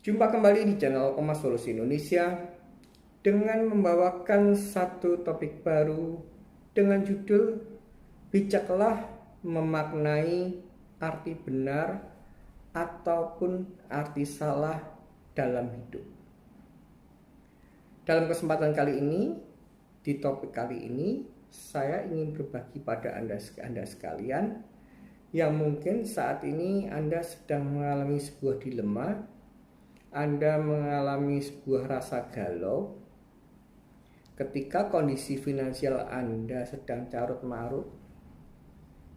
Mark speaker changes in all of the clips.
Speaker 1: Jumpa kembali di channel Kompas Solusi Indonesia dengan membawakan satu topik baru dengan judul Bijaklah memaknai arti benar ataupun arti salah dalam hidup. Dalam kesempatan kali ini, di topik kali ini, saya ingin berbagi pada Anda sekalian yang mungkin saat ini Anda sedang mengalami sebuah dilema, Anda mengalami sebuah rasa galau ketika kondisi finansial Anda sedang carut marut,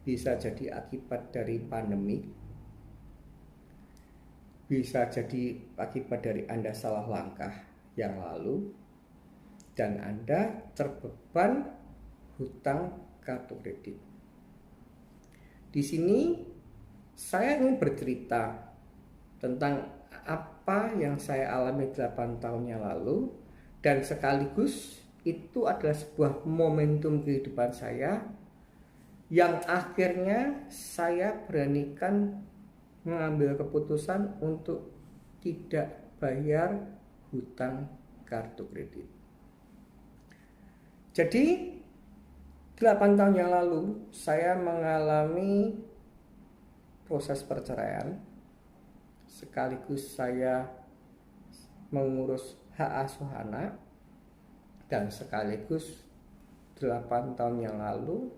Speaker 1: bisa jadi akibat dari pandemi, bisa jadi akibat dari Anda salah langkah yang lalu, dan Anda terbeban hutang kartu kredit. Di sini saya ingin bercerita tentang apa yang saya alami 8 tahun yang lalu, dan sekaligus itu adalah sebuah momentum kehidupan saya yang akhirnya saya beranikan mengambil keputusan untuk tidak bayar hutang kartu kredit. Jadi 8 tahun yang lalu saya mengalami proses perceraian, sekaligus saya mengurus hak asuh anak, dan sekaligus 8 tahun yang lalu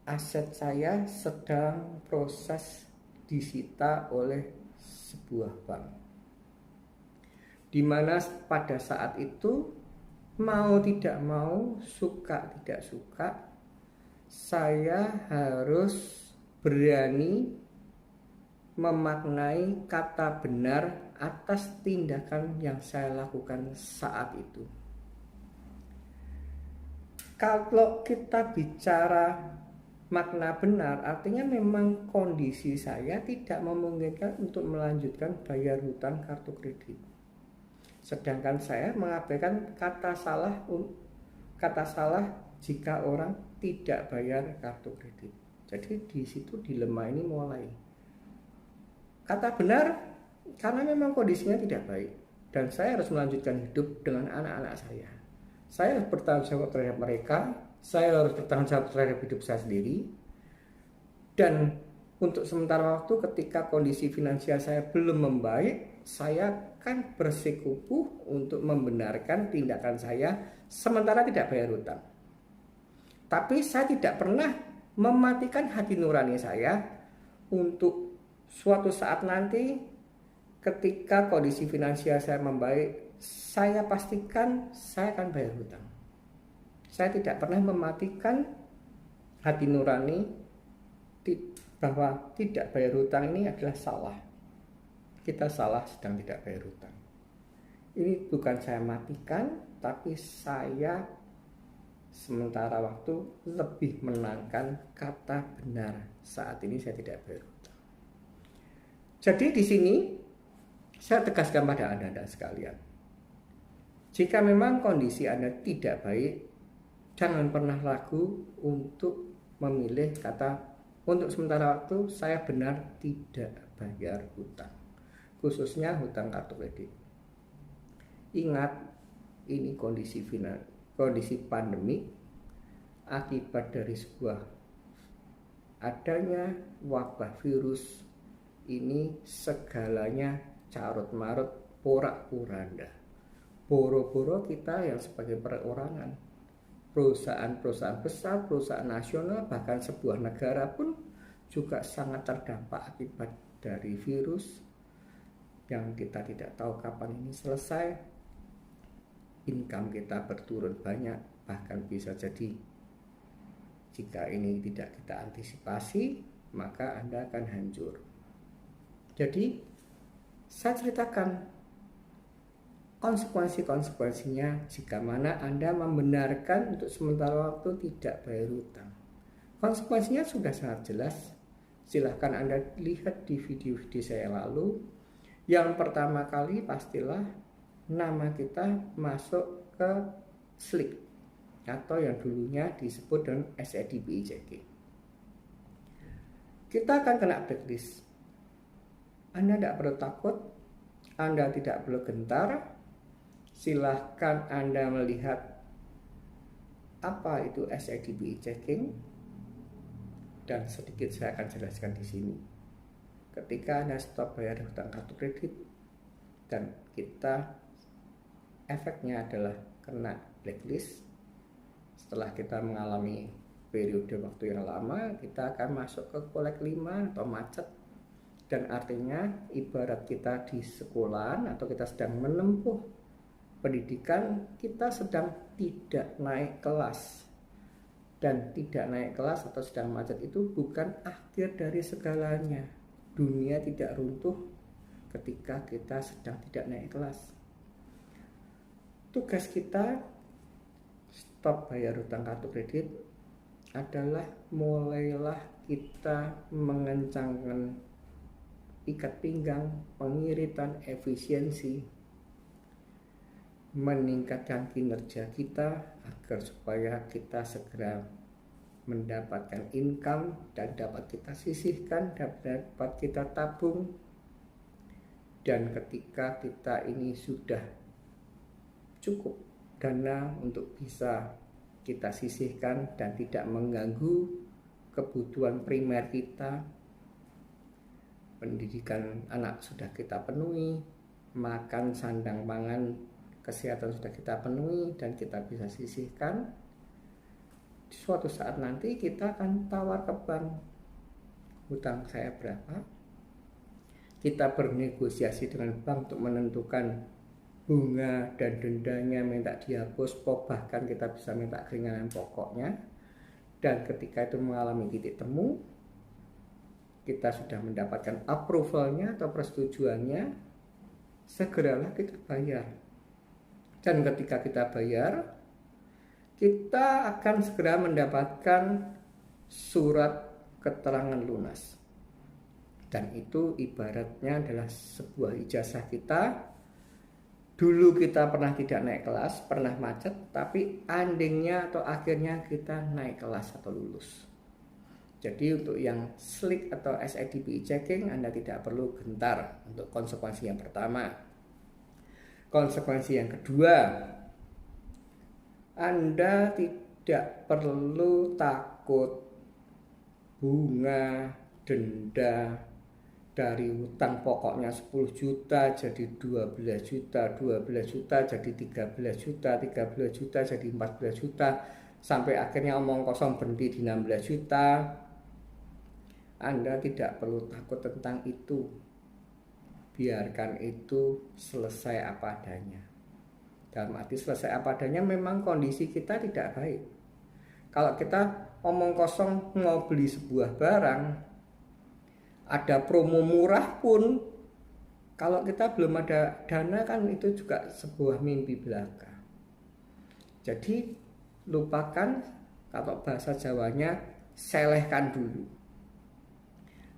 Speaker 1: aset saya sedang proses disita oleh sebuah bank, di mana pada saat itu mau tidak mau, suka tidak suka, saya harus berani memaknai kata benar atas tindakan yang saya lakukan saat itu. Kalau kita bicara makna benar, artinya memang kondisi saya tidak memungkinkan untuk melanjutkan bayar hutang kartu kredit. Sedangkan saya mengabaikan kata salah jika orang tidak bayar kartu kredit. Jadi di situ dilema ini mulai. Kata benar karena memang kondisinya tidak baik dan saya harus melanjutkan hidup dengan anak-anak saya. Saya harus bertanggung jawab terhadap mereka, saya harus bertanggung jawab terhadap hidup saya sendiri. Dan untuk sementara waktu ketika kondisi finansial saya belum membaik, saya akan bersikukuh untuk membenarkan tindakan saya sementara tidak bayar hutang. Tapi saya tidak pernah mematikan hati nurani saya untuk suatu saat nanti ketika kondisi finansial saya membaik, saya pastikan saya akan bayar hutang. Saya tidak pernah mematikan hati nurani bahwa tidak bayar hutang ini adalah salah. Kita salah sedang tidak bayar hutang. Ini bukan saya matikan, tapi saya sementara waktu lebih menangkan kata benar. Saat ini saya tidak bayar hutang. Jadi di sini saya tegaskan pada Anda sekalian, jika memang kondisi Anda tidak baik, jangan pernah ragu untuk memilih kata untuk sementara waktu saya benar tidak bayar hutang, khususnya hutang kartu kredit. Ingat, ini kondisi pandemi akibat dari sebuah adanya wabah virus. Ini segalanya carut marut, porak-poranda. Boro-boro kita yang sebagai perorangan, perusahaan-perusahaan besar, perusahaan nasional, bahkan sebuah negara pun juga sangat terdampak akibat dari virus yang kita tidak tahu kapan ini selesai. Income kita berturun banyak, bahkan bisa jadi jika ini tidak kita antisipasi, maka Anda akan hancur. Jadi saya ceritakan konsekuensinya jika mana Anda membenarkan untuk sementara waktu tidak bayar hutang. Konsekuensinya sudah sangat jelas. Silahkan Anda lihat di video-video saya lalu. Yang pertama kali pastilah nama kita masuk ke SLIK atau yang dulunya disebut dengan SEDBIJG. Kita akan kena blacklist. Anda tidak perlu takut, Anda tidak perlu gentar. Silahkan Anda melihat apa itu SIDBI checking, dan sedikit saya akan jelaskan di sini. Ketika Anda stop bayar hutang kartu kredit dan kita efeknya adalah kena blacklist, setelah kita mengalami periode waktu yang lama, kita akan masuk ke kolek 5 atau macet. Dan artinya ibarat kita di sekolahan atau kita sedang menempuh pendidikan, kita sedang tidak naik kelas. Dan tidak naik kelas atau sedang macet itu bukan akhir dari segalanya. Dunia tidak runtuh ketika kita sedang tidak naik kelas. Tugas kita stop bayar hutang kartu kredit adalah mulailah kita mengencangkan ikat pinggang, pengiritan efisiensi, meningkatkan kinerja kita agar supaya kita segera mendapatkan income dan dapat kita sisihkan, dapat kita tabung. Dan ketika kita ini sudah cukup dana untuk bisa kita sisihkan dan tidak mengganggu kebutuhan primer kita, pendidikan anak sudah kita penuhi, makan sandang pangan kesehatan sudah kita penuhi dan kita bisa sisihkan, suatu saat nanti kita akan tawar ke bank, hutang saya berapa, kita bernegosiasi dengan bank untuk menentukan bunga dan dendanya, minta dihapus, bahkan kita bisa minta keringanan pokoknya. Dan ketika itu mengalami titik temu, kita sudah mendapatkan approvalnya atau persetujuannya, segeralah kita bayar. Dan ketika kita bayar, kita akan segera mendapatkan surat keterangan lunas. Dan itu ibaratnya adalah sebuah ijazah kita. Dulu kita pernah tidak naik kelas, pernah macet, tapi endingnya atau akhirnya kita naik kelas atau lulus. Jadi untuk yang SLIC atau SIDBI checking, Anda tidak perlu gentar untuk konsekuensi yang pertama. Konsekuensi yang kedua, Anda tidak perlu takut bunga, denda dari hutang pokoknya 10 juta jadi 12 juta, 12 juta jadi 13 juta, 13 juta jadi 14 juta, sampai akhirnya omong kosong berhenti di 16 juta. Anda tidak perlu takut tentang itu. Biarkan itu selesai apa adanya. Dalam arti selesai apa adanya, memang kondisi kita tidak baik. Kalau kita omong kosong mau beli sebuah barang, ada promo murah pun, kalau kita belum ada dana kan itu juga sebuah mimpi belaka. Jadi lupakan, kalau bahasa Jawanya selehkan dulu.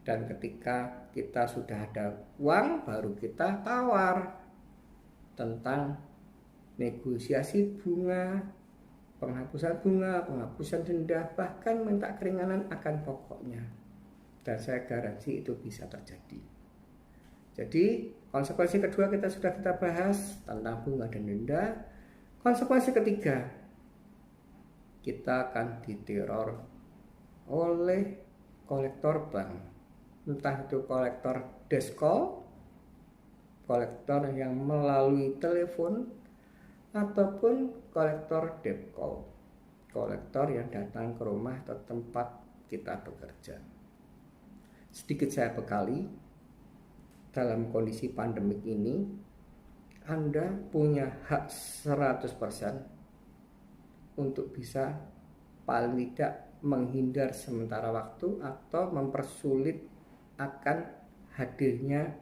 Speaker 1: Dan ketika kita sudah ada uang, baru kita tawar tentang negosiasi bunga, penghapusan bunga, penghapusan denda, bahkan minta keringanan akan pokoknya. Dan saya garansi itu bisa terjadi. Jadi konsekuensi kedua kita bahas tentang bunga dan denda. Konsekuensi ketiga, kita akan diteror oleh kolektor bank. Entah itu kolektor desk call, kolektor yang melalui telepon, ataupun kolektor debt call, kolektor yang datang ke rumah atau tempat kita bekerja. Sedikit saya bekali, dalam kondisi pandemik ini, Anda punya hak 100% untuk bisa paling tidak menghindar sementara waktu atau mempersulit akan hadirnya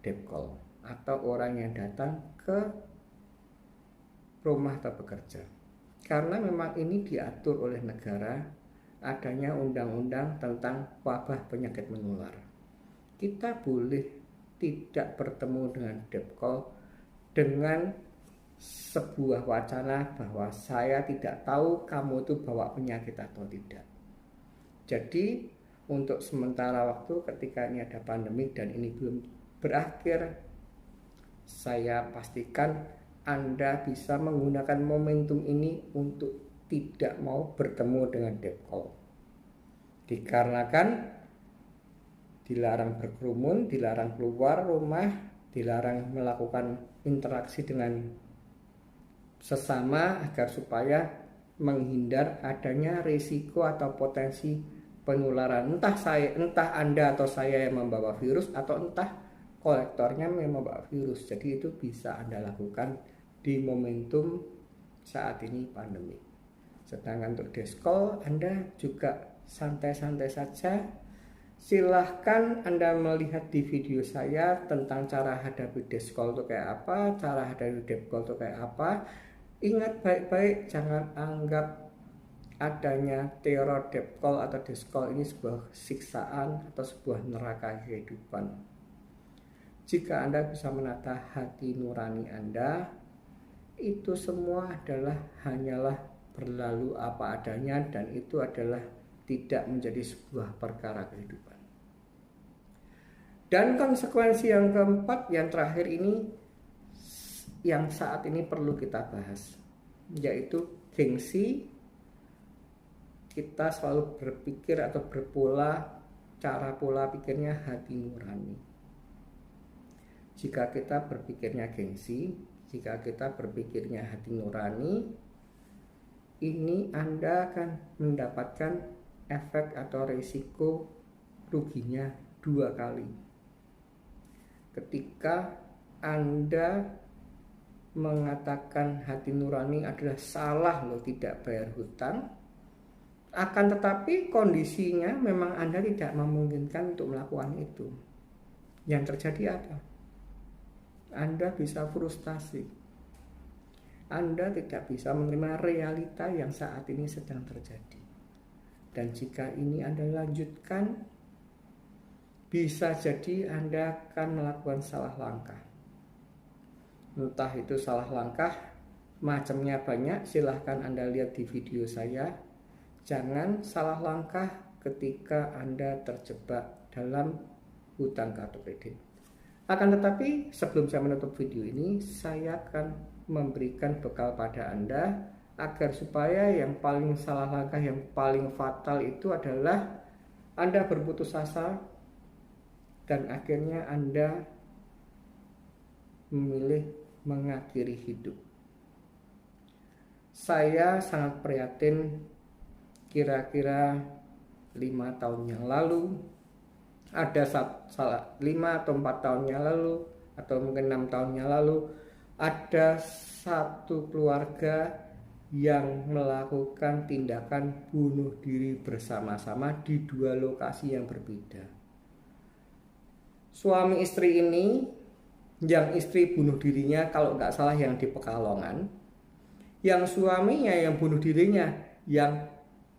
Speaker 1: debt call atau orang yang datang ke rumah atau bekerja. Karena memang ini diatur oleh negara, adanya undang-undang tentang wabah penyakit menular. Kita boleh tidak bertemu dengan debt call dengan sebuah wacana bahwa saya tidak tahu kamu itu bawa penyakit atau tidak. Jadi untuk sementara waktu ketika ini ada pandemik dan ini belum berakhir, Saya pastikan Anda bisa menggunakan momentum ini untuk tidak mau bertemu dengan debt call. Dikarenakan dilarang berkerumun, dilarang keluar rumah, dilarang melakukan interaksi dengan sesama agar supaya menghindar adanya risiko atau potensi penularan. Entah Anda atau saya yang membawa virus, atau entah kolektornya yang membawa virus. Jadi itu bisa Anda lakukan di momentum saat ini pandemi. Sedangkan untuk debt call Anda juga santai-santai saja. Silahkan Anda melihat di video saya tentang cara hadapi debt call itu kayak apa, cara hadapi debt call itu kayak apa. Ingat baik-baik, jangan anggap adanya teror debt call atau debt call ini sebuah siksaan atau sebuah neraka kehidupan. Jika Anda bisa menata hati nurani Anda, itu semua hanyalah berlalu apa adanya, dan itu adalah tidak menjadi sebuah perkara kehidupan. Dan konsekuensi yang keempat, yang terakhir ini, yang saat ini perlu kita bahas, yaitu gengsi. Kita selalu berpikir atau cara pola pikirnya hati nurani. Jika kita berpikirnya gengsi, jika kita berpikirnya hati nurani, ini Anda akan mendapatkan efek atau risiko ruginya 2 kali. Ketika Anda mengatakan hati nurani adalah salah loh tidak bayar hutang, akan tetapi kondisinya memang Anda tidak memungkinkan untuk melakukan itu. Yang terjadi apa? Anda bisa frustasi. Anda tidak bisa menerima realita yang saat ini sedang terjadi. Dan jika ini Anda lanjutkan, bisa jadi Anda akan melakukan salah langkah. Entah itu salah langkah, macamnya banyak, silahkan Anda lihat di video saya. Jangan salah langkah ketika Anda terjebak dalam hutang kartu kredit. Akan tetapi sebelum saya menutup video ini, saya akan memberikan bekal pada Anda agar supaya yang paling salah langkah, yang paling fatal itu adalah Anda berputus asa dan akhirnya Anda memilih mengakhiri hidup. Saya sangat prihatin. Kira-kira 5 tahun yang lalu, ada 5 atau 4 tahun yang lalu, atau mungkin 6 tahun yang lalu, ada satu keluarga yang melakukan tindakan bunuh diri bersama-sama di 2 lokasi yang berbeda. Suami istri ini, yang istri bunuh dirinya kalau nggak salah yang di Pekalongan, yang suaminya yang bunuh dirinya yang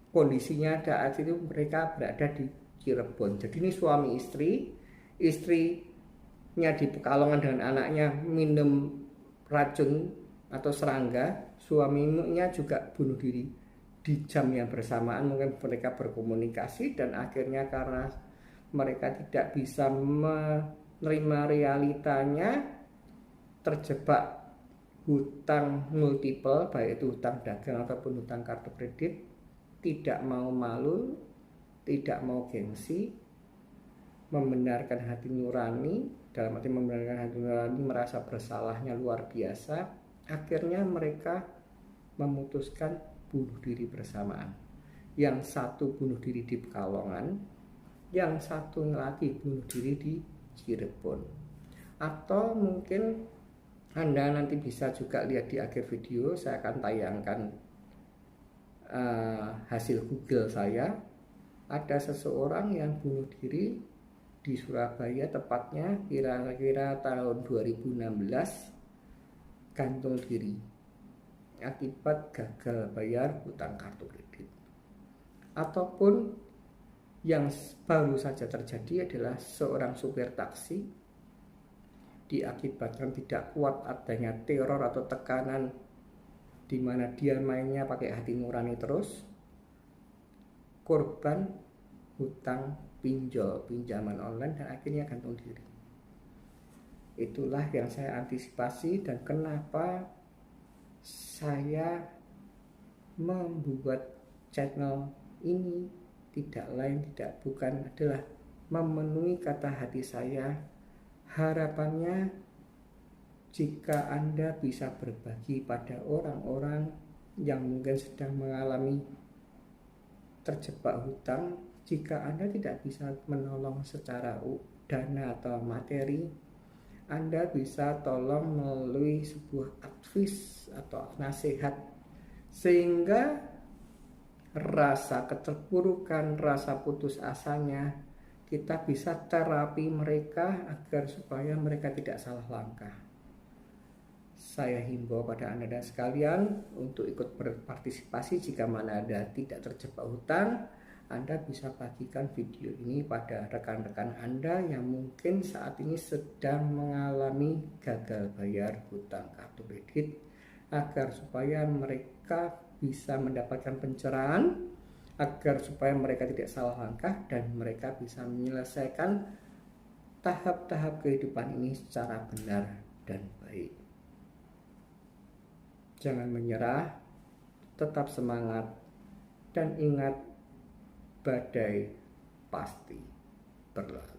Speaker 1: kondisinya saat itu mereka berada di Cirebon. Jadi ini suami istri, istrinya di Pekalongan dengan anaknya minum racun atau serangga, suaminya juga bunuh diri di jam yang bersamaan. Mungkin mereka berkomunikasi dan akhirnya karena mereka tidak bisa menerima realitanya, terjebak hutang multiple, baik itu hutang dagang ataupun hutang kartu kredit. Tidak mau malu, tidak mau gengsi, membenarkan hati nurani. Dalam arti membenarkan hati nurani, merasa bersalahnya luar biasa. Akhirnya mereka memutuskan bunuh diri bersamaan. Yang satu bunuh diri di Pekalongan, yang satu lagi bunuh diri di Cirebon. Atau mungkin Anda nanti bisa juga lihat di akhir video, saya akan tayangkan hasil Google saya. Ada seseorang yang bunuh diri di Surabaya, tepatnya kira-kira tahun 2016, gantung diri akibat gagal bayar hutang kartu kredit. Ataupun yang baru saja terjadi adalah seorang supir taksi diakibatkan tidak kuat adanya teror atau tekanan di mana dia mainnya pakai hati nurani terus, korban hutang pinjaman online dan akhirnya gantung diri. Itulah yang saya antisipasi dan kenapa saya membuat channel ini tidak lain tidak bukan adalah memenuhi kata hati saya. Harapannya jika Anda bisa berbagi pada orang-orang yang mungkin sedang mengalami terjebak hutang, jika Anda tidak bisa menolong secara dana atau materi, Anda bisa tolong melalui sebuah advice atau nasihat, sehingga rasa keterpurukan, rasa putus asanya kita bisa terapi mereka agar supaya mereka tidak salah langkah. Saya himbau pada Anda dan sekalian untuk ikut berpartisipasi. Jika mana Anda tidak terjebak hutang, Anda bisa bagikan video ini pada rekan-rekan Anda yang mungkin saat ini sedang mengalami gagal bayar hutang kartu kredit, agar supaya mereka bisa mendapatkan pencerahan, agar supaya mereka tidak salah langkah dan mereka bisa menyelesaikan tahap-tahap kehidupan ini secara benar dan baik. Jangan menyerah, tetap semangat, dan ingat, badai pasti berlalu.